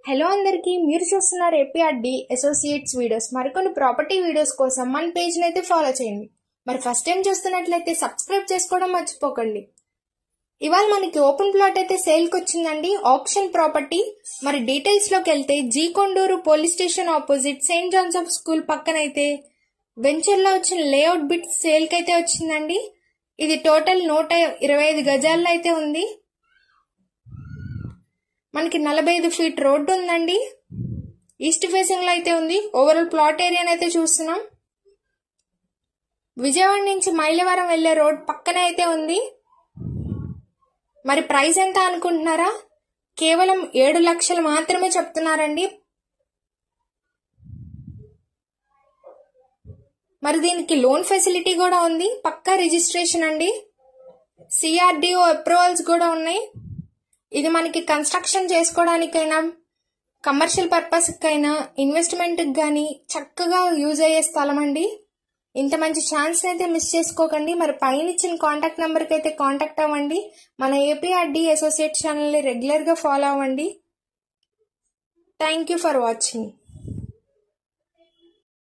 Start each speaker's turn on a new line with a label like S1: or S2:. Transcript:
S1: Hello అందరికీ, మీరు చూస్తున్నారు ఏపీఆర్డి అసోసియేట్స్ వీడియోస్. మరికొన్ని ప్రాపర్టీ వీడియోస్ కోసం మన పేజ్ని అయితే ఫాలో చేయండి. మరి ఫస్ట్ టైం చూస్తున్నట్లయితే సబ్స్క్రైబ్ చేసుకోవడం మర్చిపోకండి. ఇవాళ మనకి ఓపెన్ ప్లాట్ అయితే సేల్కి వచ్చిందండి, ఆప్షన్ ప్రాపర్టీ. మరి డీటెయిల్స్లోకి వెళ్తే G Konduru police station opposite saint Joseph school పక్కన అయితే వెంచర్లో వచ్చిన లేఅవుట్ బిట్ సేల్కి అయితే వచ్చిందండి. ఇది టోటల్ 125 గజాల్లో అయితే ఉంది. మనకి 45 ఫీట్ రోడ్డు ఉందండి. ఈస్ట్ ఫేసింగ్ లో అయితే ఉంది. ఓవరాల్ ప్లాట్ ఏరియాని అయితే చూస్తున్నాం. విజయవాడ నుంచి మైలవరం వెళ్లే రోడ్ పక్కనే అయితే ఉంది. మరి ప్రైస్ ఎంత అనుకుంటున్నారా? కేవలం 7 లక్షలు మాత్రమే చెప్తున్నారండి. మరి దీనికి లోన్ ఫెసిలిటీ కూడా ఉంది, పక్కా రిజిస్ట్రేషన్ అండి. సిఆర్డిఓ అప్రూవల్స్ కూడా ఉన్నాయి. ఇది మనకి కన్స్ట్రక్షన్ చేసుకోవడానికైనా, కమర్షియల్ పర్పస్కైనా, ఇన్వెస్ట్మెంట్కి కానీ చక్కగా యూజ్ అయ్యే స్థలం అండి. ఇంత మంచి ఛాన్స్ అయితే మిస్ చేసుకోకండి. మరి పైన ఇచ్చిన కాంటాక్ట్ నెంబర్కి అయితే కాంటాక్ట్ అవ్వండి. మన ఏపీఆర్డి అసోసియేట్ ఛానల్ని రెగ్యులర్గా ఫాలో అవ్వండి. Thank you for watching.